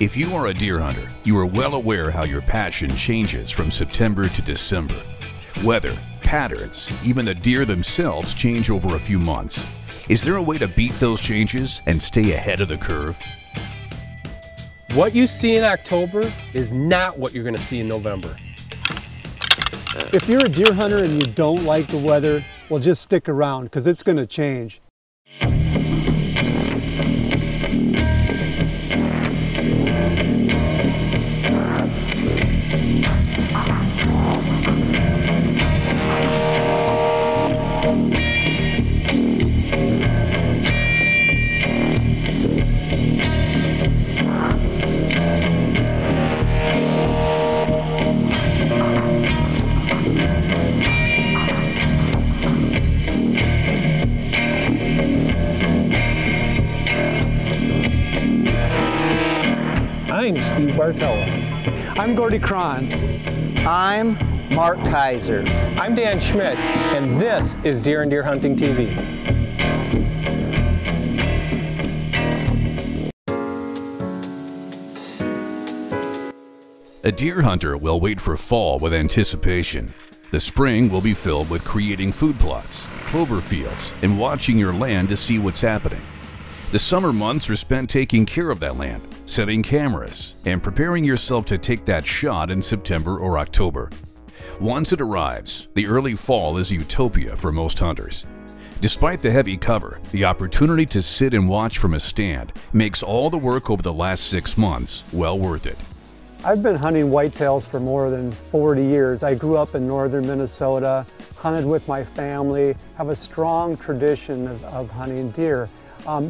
If you are a deer hunter, you are well aware how your passion changes from September to December. Weather, patterns, even the deer themselves change over a few months. Is there a way to beat those changes and stay ahead of the curve? What you see in October is not what you're going to see in November. If you're a deer hunter and you don't like the weather, well, just stick around because it's going to change. I'm Steve Bartella. I'm Gordy Cron. I'm Mark Kaiser. I'm Dan Schmidt, and this is Deer and Deer Hunting TV. A deer hunter will wait for fall with anticipation. The spring will be filled with creating food plots, clover fields, and watching your land to see what's happening. The summer months are spent taking care of that land, setting cameras, and preparing yourself to take that shot in September or October. Once it arrives, the early fall is utopia for most hunters. Despite the heavy cover, the opportunity to sit and watch from a stand makes all the work over the last 6 months well worth it. I've been hunting whitetails for more than 40 years. I grew up in northern Minnesota, hunted with my family, have a strong tradition of hunting deer.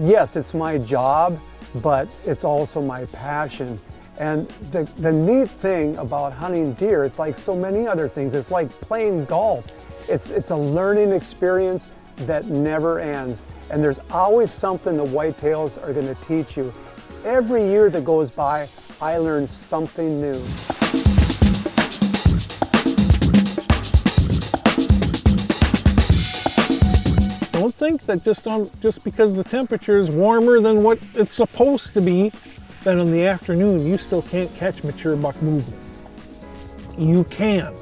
Yes, it's my job, but it's also my passion. And the neat thing about hunting deer, it's like so many other things. It's like playing golf. It's a learning experience that never ends. And there's always something the whitetails are going to teach you. Every year that goes by, I learn something new. Don't think that just because the temperature is warmer than what it's supposed to be, that in the afternoon you still can't catch mature buck movement. You can.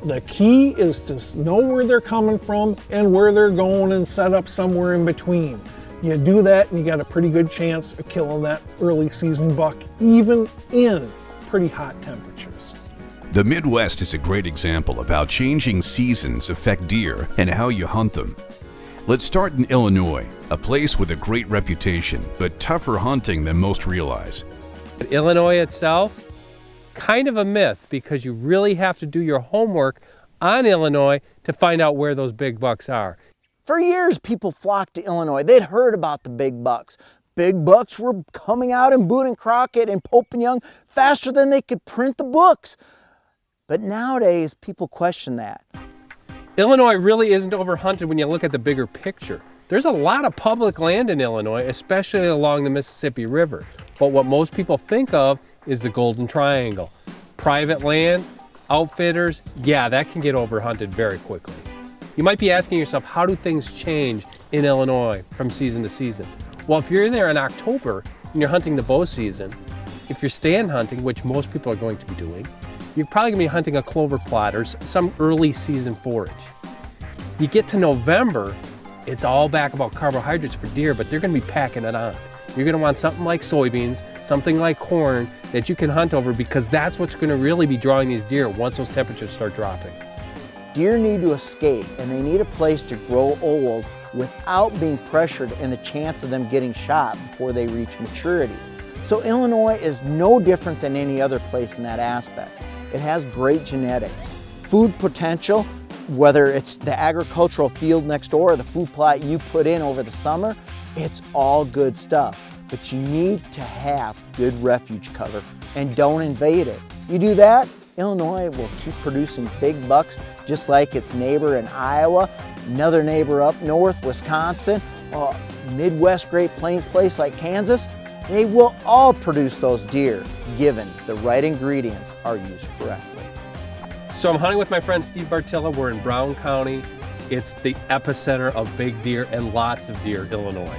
The key is to know where they're coming from and where they're going and set up somewhere in between. You do that and you got a pretty good chance of killing that early season buck, even in pretty hot temperatures. The Midwest is a great example of how changing seasons affect deer and how you hunt them. Let's start in Illinois, a place with a great reputation, but tougher hunting than most realize. Illinois itself, kind of a myth because you really have to do your homework on Illinois to find out where those big bucks are. For years, people flocked to Illinois. They'd heard about the big bucks. Big bucks were coming out in Boone and Crockett and Pope and Young faster than they could print the books. But nowadays, people question that. Illinois really isn't overhunted when you look at the bigger picture. There's a lot of public land in Illinois, especially along the Mississippi River. But what most people think of is the Golden Triangle. Private land, outfitters, yeah, that can get overhunted very quickly. You might be asking yourself, how do things change in Illinois from season to season? Well, if you're in there in October and you're hunting the bow season, if you're stand hunting, which most people are going to be doing, you're probably going to be hunting a clover plot or some early season forage. You get to November, it's all back about carbohydrates for deer, but they're going to be packing it on. You're going to want something like soybeans, something like corn that you can hunt over because that's what's going to really be drawing these deer once those temperatures start dropping. Deer need to escape and they need a place to grow old without being pressured and the chance of them getting shot before they reach maturity. So Illinois is no different than any other place in that aspect. It has great genetics, food potential, whether it's the agricultural field next door or the food plot you put in over the summer, it's all good stuff. But you need to have good refuge cover and don't invade it. You do that, Illinois will keep producing big bucks just like its neighbor in Iowa, another neighbor up north, Wisconsin, Midwest Great Plains place like Kansas. They will all produce those deer given the right ingredients are used correctly. So I'm hunting with my friend Steve Bartella. We're in Brown County. It's the epicenter of big deer and lots of deer, Illinois.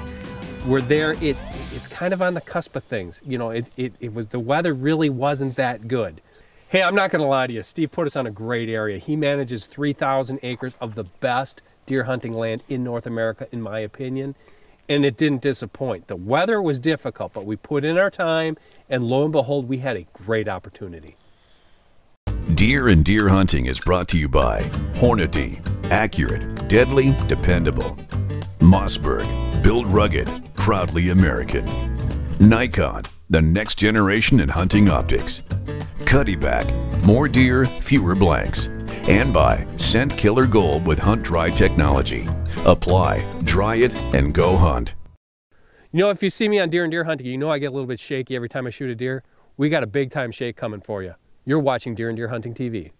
We're there, it's kind of on the cusp of things. You know, the weather really wasn't that good. Hey, I'm not gonna lie to you, Steve put us on a great area. He manages 3,000 acres of the best deer hunting land in North America, in my opinion, and it didn't disappoint. The weather was difficult, but we put in our time, and lo and behold, we had a great opportunity. Deer and Deer Hunting is brought to you by Hornady, accurate, deadly, dependable. Mossberg, built rugged, proudly American. Nikon, the next generation in hunting optics. Cuddyback, more deer, fewer blanks. And by Scent Killer Gold with Hunt Dry technology. Apply, dry it, and go hunt. You know, if you see me on Deer and Deer Hunting, you know I get a little bit shaky every time I shoot a deer. We got a big time shake coming for you. You're watching Deer and Deer Hunting TV.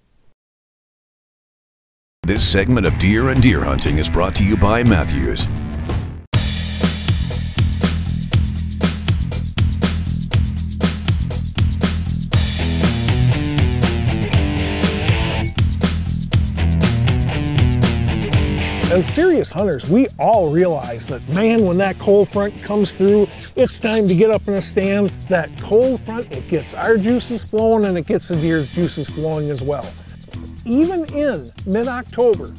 This segment of Deer and Deer Hunting is brought to you by Mathews. As serious hunters, we all realize that, man, when that cold front comes through, it's time to get up in a stand. That cold front, it gets our juices flowing and it gets the deer's juices flowing as well. Even in mid-October,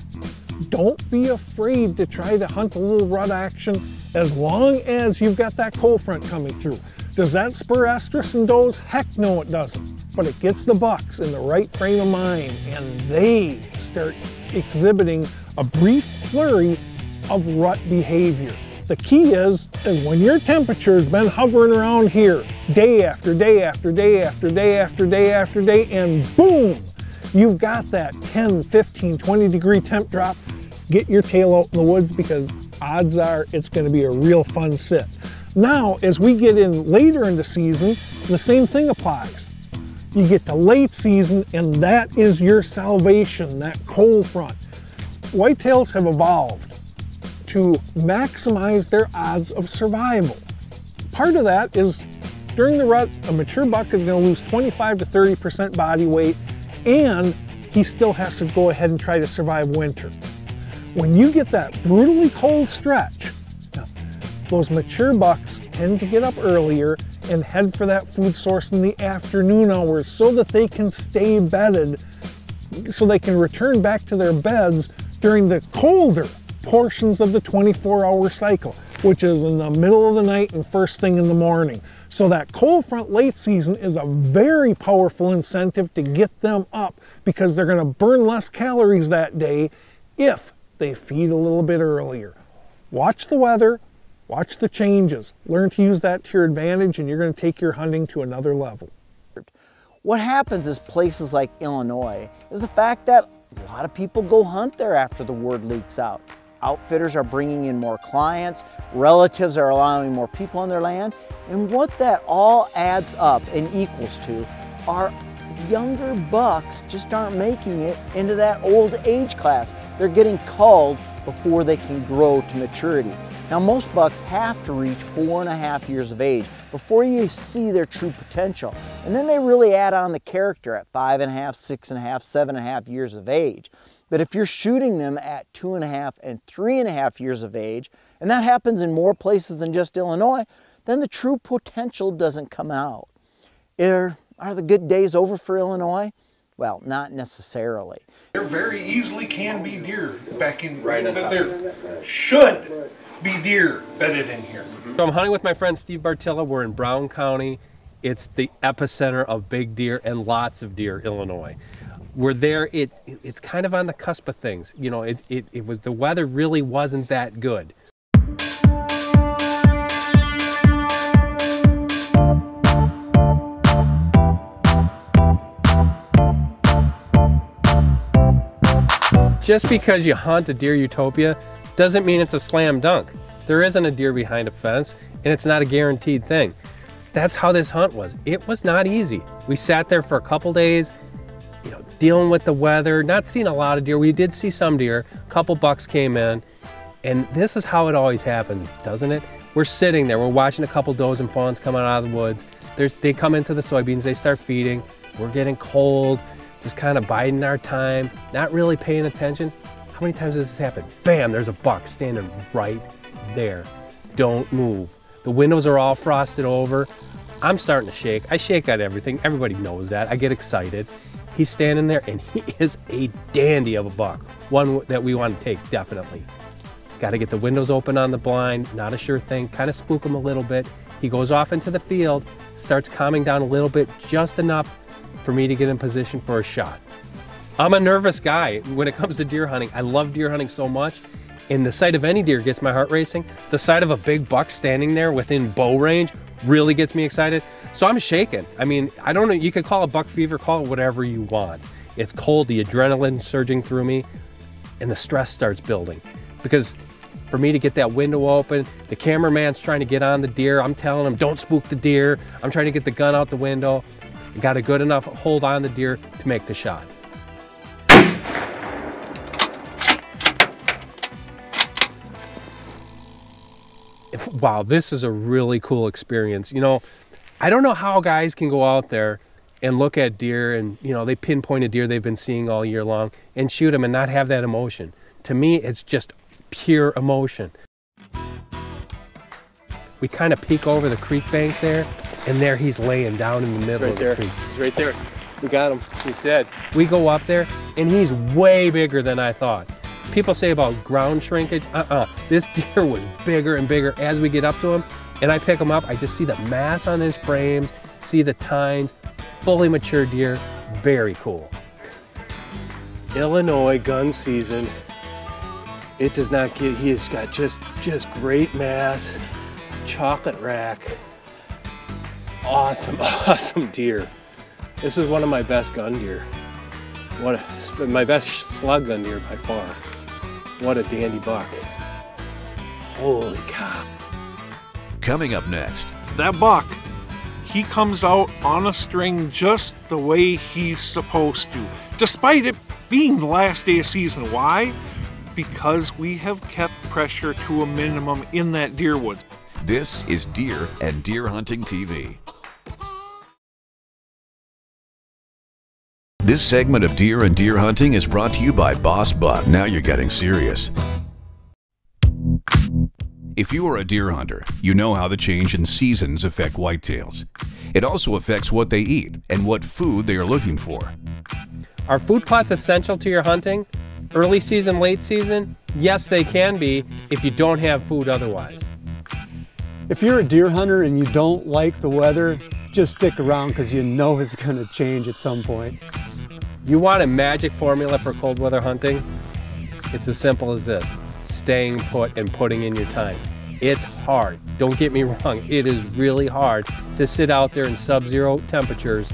don't be afraid to try to hunt a little rut action as long as you've got that cold front coming through. Does that spur estrus and does? Heck no, it doesn't. But it gets the bucks in the right frame of mind and they start exhibiting a brief flurry of rut behavior. The key is when your temperature's been hovering around here day after day after day after day after day after day, and boom, you've got that 10, 15, 20 degree temp drop, get your tail out in the woods because odds are it's going to be a real fun sit. Now, as we get in later in the season, the same thing applies. You get to late season and that is your salvation, that cold front. Whitetails have evolved to maximize their odds of survival. Part of that is during the rut, a mature buck is going to lose 25 to 30% body weight, and he still has to go ahead and try to survive winter. When you get that brutally cold stretch, those mature bucks tend to get up earlier and head for that food source in the afternoon hours so that they can stay bedded, so they can return back to their beds during the colder portions of the 24-hour cycle, which is in the middle of the night and first thing in the morning. So that cold front late season is a very powerful incentive to get them up because they're going to burn less calories that day if they feed a little bit earlier. Watch the weather, watch the changes, learn to use that to your advantage, and you're going to take your hunting to another level. What happens is places like Illinois is the fact that a lot of people go hunt there after the word leaks out. Outfitters are bringing in more clients, relatives are allowing more people on their land, and what that all adds up and equals to are younger bucks just aren't making it into that old age class. They're getting culled before they can grow to maturity. Now, most bucks have to reach 4.5 years of age before you see their true potential. And then they really add on the character at 5.5, 6.5, 7.5 years of age. But if you're shooting them at 2.5 and 3.5 years of age, and that happens in more places than just Illinois, then the true potential doesn't come out. Are the good days over for Illinois? Well, not necessarily. There very easily can be deer back in, that there should be deer bedded in here. So I'm hunting with my friend Steve Bartilla. We're in Brown County. It's the epicenter of big deer and lots of deer, Illinois. We're there, it's kind of on the cusp of things. You know, the weather really wasn't that good. Just because you hunt a deer utopia doesn't mean it's a slam dunk. There isn't a deer behind a fence, and it's not a guaranteed thing. That's how this hunt was. It was not easy. We sat there for a couple days, you know, dealing with the weather, not seeing a lot of deer. We did see some deer, a couple bucks came in, and this is how it always happens, doesn't it? We're sitting there, we're watching a couple does and fawns come out of the woods. They come into the soybeans, they start feeding, we're getting cold, just kind of biding our time, not really paying attention. How many times does this happen? Bam, there's a buck standing right there. Don't move. The windows are all frosted over. I'm starting to shake. I shake at everything. Everybody knows that. I get excited. He's standing there and he is a dandy of a buck. One that we want to take, definitely. Got to get the windows open on the blind, not a sure thing, kind of spook him a little bit. He goes off into the field, starts calming down a little bit, just enough for me to get in position for a shot. I'm a nervous guy when it comes to deer hunting. I love deer hunting so much, and the sight of any deer gets my heart racing. The sight of a big buck standing there within bow range really gets me excited. So I'm shaking. I mean, I don't know, you could call it buck fever, call it whatever you want. It's cold, the adrenaline surging through me, and the stress starts building. Because for me to get that window open, the cameraman's trying to get on the deer. I'm telling him, don't spook the deer. I'm trying to get the gun out the window. I got a good enough hold on the deer to make the shot. Wow, this is a really cool experience. You know, I don't know how guys can go out there and look at deer and, you know, they pinpoint a deer they've been seeing all year long and shoot them and not have that emotion. To me, it's just pure emotion. We kind of peek over the creek bank there, and there he's laying down in the middle of the creek. He's right there. We got him. He's dead. We go up there, and he's way bigger than I thought. People say about ground shrinkage. This deer was bigger and bigger as we get up to him, and I pick him up. I just see the mass on his frames, see the tines, fully mature deer. Very cool. Illinois gun season. It does not get, he has got just great mass, chocolate rack. Awesome, awesome deer. This was one of my best gun deer. My best slug gun deer by far. What a dandy buck. Holy cow. Coming up next, That buck, he comes out on a string just the way he's supposed to, despite it being the last day of season. Why? Because we have kept pressure to a minimum in that deer woods. this is Deer and Deer Hunting TV. This segment of Deer and Deer Hunting is brought to you by Boss Buck. Now you're getting serious. If you are a deer hunter, you know how the change in seasons affect whitetails. It also affects what they eat and what food they are looking for. Are food plots essential to your hunting? Early season, late season? Yes, they can be if you don't have food otherwise. If you're a deer hunter and you don't like the weather, just stick around because you know it's going to change at some point. You want a magic formula for cold weather hunting? It's as simple as this: staying put and putting in your time. It's hard, don't get me wrong, it is really hard to sit out there in sub-zero temperatures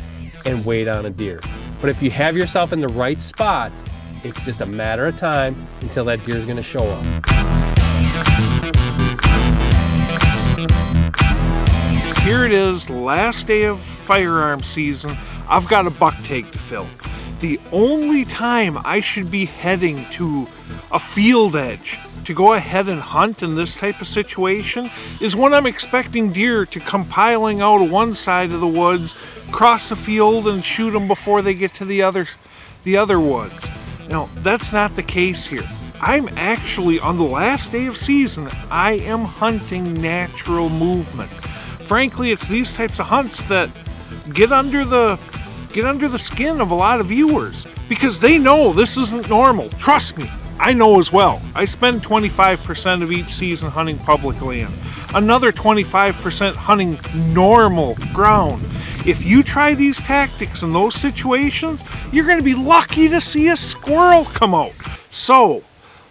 and wait on a deer. But if you have yourself in the right spot, it's just a matter of time until that deer is going to show up. Here it is, last day of firearm season. I've got a buck tag to fill. The only time I should be heading to a field edge to go ahead and hunt in this type of situation is when I'm expecting deer to come piling out of one side of the woods, cross the field and shoot them before they get to the other woods. Now, that's not the case here. I'm actually, on the last day of season, I am hunting natural movement. Frankly, it's these types of hunts that get under the skin of a lot of viewers because they know this isn't normal. Trust me, I know as well. I spend 25% of each season hunting public land, another 25% hunting normal ground. If you try these tactics in those situations, you're going to be lucky to see a squirrel come out. So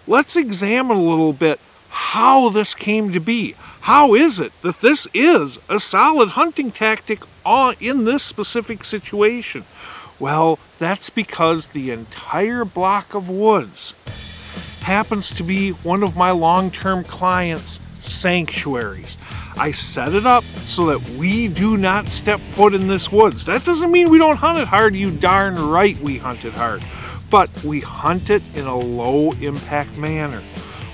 let's examine a little bit how this came to be. How is it that this is a solid hunting tactic in this specific situation? Well, that's because the entire block of woods happens to be one of my long-term clients' sanctuaries. I set it up so that we do not step foot in this woods. That doesn't mean we don't hunt it hard, you darn right we hunt it hard. But we hunt it in a low-impact manner.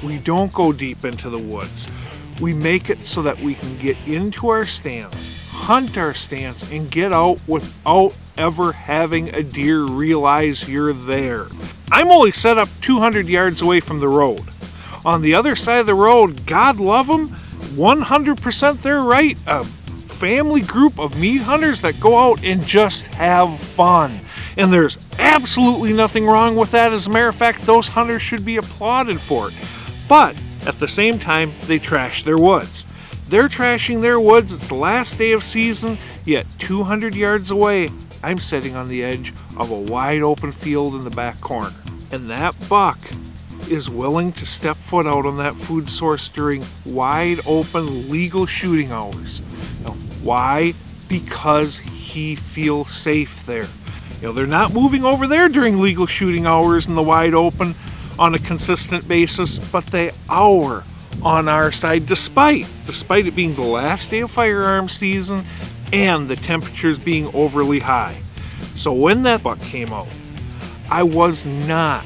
We don't go deep into the woods. We make it so that we can get into our stands, hunt our stands, and get out without ever having a deer realize you're there. I'm only set up 200 yards away from the road. On the other side of the road, God love them, 100% they're right. A family group of meat hunters that go out and just have fun. And there's absolutely nothing wrong with that. As a matter of fact, those hunters should be applauded for it. But at the same time, they trash their woods. They're trashing their woods. It's the last day of season, yet 200 yards away, I'm sitting on the edge of a wide open field in the back corner. And that buck is willing to step foot out on that food source during wide open legal shooting hours. Now, why? Because he feels safe there. They're not moving over there during legal shooting hours in the wide open on a consistent basis, but they are on our side, despite it being the last day of firearm season and the temperatures being overly high. So when that buck came out, I was not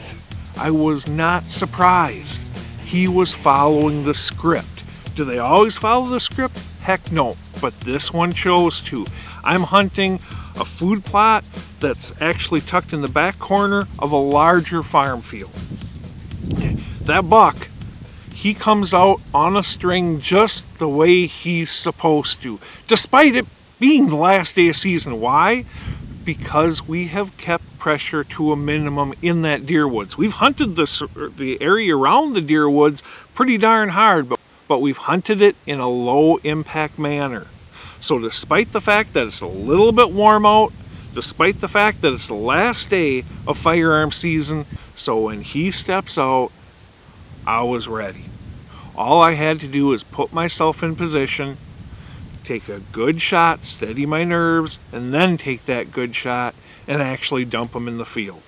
surprised. He was following the script. Do they always follow the script? Heck no, but this one chose to. I'm hunting a food plot that's actually tucked in the back corner of a larger farm field. That buck, he comes out on a string just the way he's supposed to, despite it being the last day of season. Why? Because we have kept pressure to a minimum in that deer woods. We've hunted the area around the deer woods pretty darn hard, but we've hunted it in a low impact manner. So despite the fact that it's a little bit warm out, despite the fact that it's the last day of firearm season, so when he steps out, I was ready. All I had to do is put myself in position, take a good shot, steady my nerves, and then take that good shot and actually dump him in the field.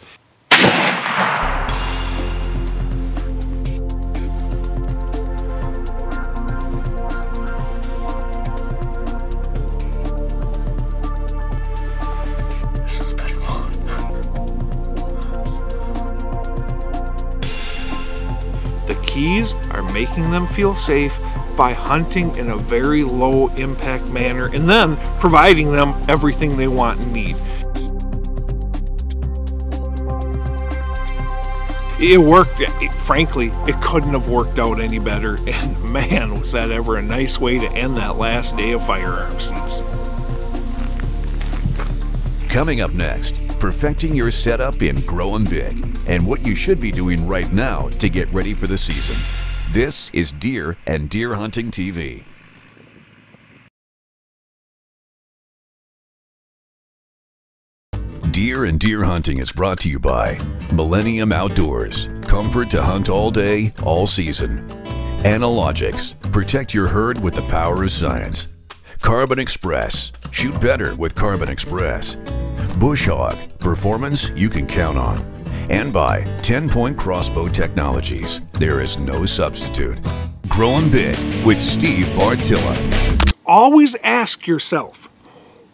The keys are making them feel safe by hunting in a very low impact manner and then providing them everything they want and need. It worked. Frankly, it couldn't have worked out any better, and man, was that ever a nice way to end that last day of firearm season. Coming up next, perfecting your setup in Growing Big and what you should be doing right now to get ready for the season. This is Deer and Deer Hunting TV. Deer and Deer Hunting is brought to you by Millennium Outdoors. Comfort to hunt all day, all season. Analogics. Protect your herd with the power of science. Carbon Express. Shoot better with Carbon Express. Bush Hog. Performance you can count on. And by 10-Point Crossbow Technologies. There is no substitute. Growing Big with Steve Bartilla. Always ask yourself,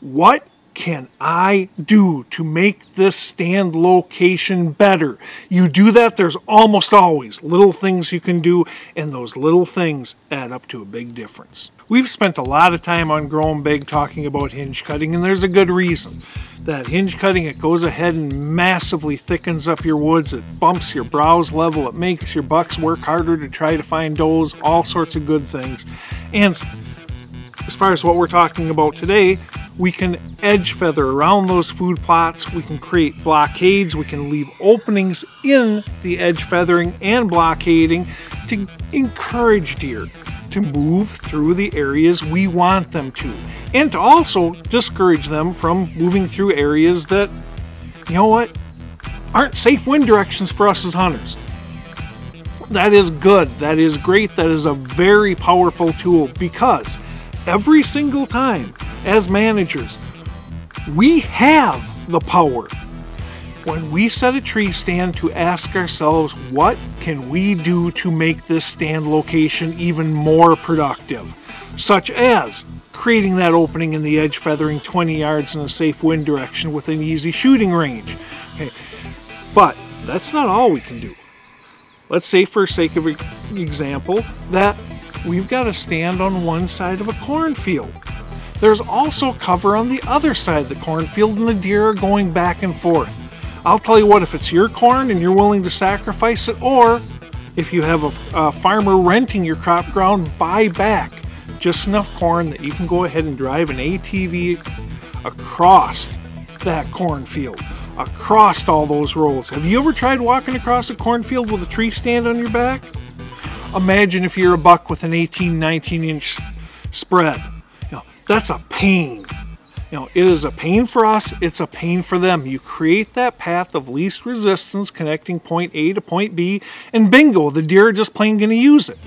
what can I do to make this stand location better? You do that, there's almost always little things you can do, and those little things add up to a big difference. We've spent a lot of time on Growing Big talking about hinge cutting, and there's a good reason. That hinge cutting, it goes ahead and massively thickens up your woods, it bumps your browse level, it makes your bucks work harder to try to find does, all sorts of good things. And as far as what we're talking about today, we can edge feather around those food plots, we can create blockades, we can leave openings in the edge feathering and blockading to encourage deer to move through the areas we want them to, and to also discourage them from moving through areas that, you know what, aren't safe wind directions for us as hunters. That is good, that is great, that is a very powerful tool, because every single time as managers, we have the power when we set a tree stand to ask ourselves, what can we do to make this stand location even more productive? Such as creating that opening in the edge feathering 20 yards in a safe wind direction with an easy shooting range. Okay. But that's not all we can do. Let's say, for sake of example, that we've got a stand on one side of a cornfield. There's also cover on the other side of the cornfield, and the deer are going back and forth. I'll tell you what, if it's your corn and you're willing to sacrifice it, or if you have a farmer renting your crop ground, buy back just enough corn that you can go ahead and drive an ATV across that cornfield, across all those rows. Have you ever tried walking across a cornfield with a tree stand on your back? Imagine if you're a buck with an 18, 19-inch spread. You know, that's a pain. You know, it is a pain for us, it's a pain for them. You create that path of least resistance connecting point A to point B, and bingo, the deer are just plain going to use it.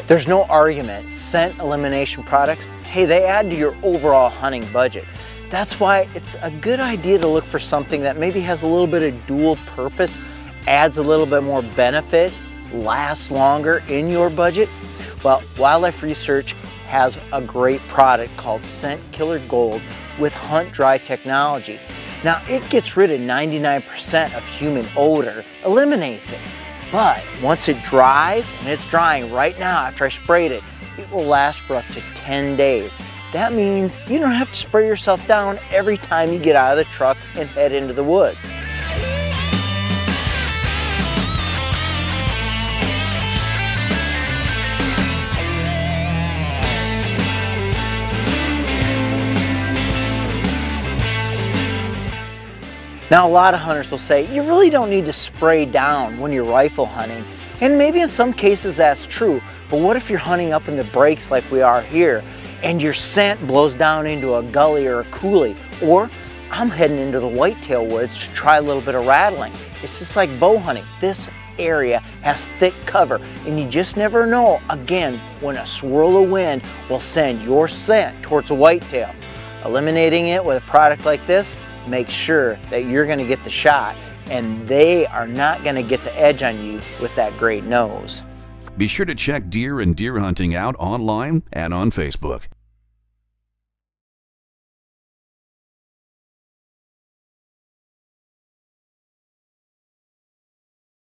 There's no argument. Scent elimination products, hey, they add to your overall hunting budget. That's why it's a good idea to look for something that maybe has a little bit of dual purpose, adds a little bit more benefit, lasts longer in your budget. Well, Wildlife Research has a great product called Scent Killer Gold with Hunt Dry technology. Now, it gets rid of 99% of human odor, eliminates it. But once it dries, and it's drying right now after I sprayed it, it will last for up to 10 days. That means you don't have to spray yourself down every time you get out of the truck and head into the woods. Now, a lot of hunters will say, you really don't need to spray down when you're rifle hunting. And maybe in some cases that's true, but what if you're hunting up in the breaks like we are here, and your scent blows down into a gully or a coulee? Or I'm heading into the whitetail woods to try a little bit of rattling. It's just like bow hunting. This area has thick cover, and you just never know, again, when a swirl of wind will send your scent towards a whitetail. Eliminating it with a product like this, make sure that you're going to get the shot and they are not going to get the edge on you with that great nose. Be sure to check deer and deer hunting out online and on Facebook.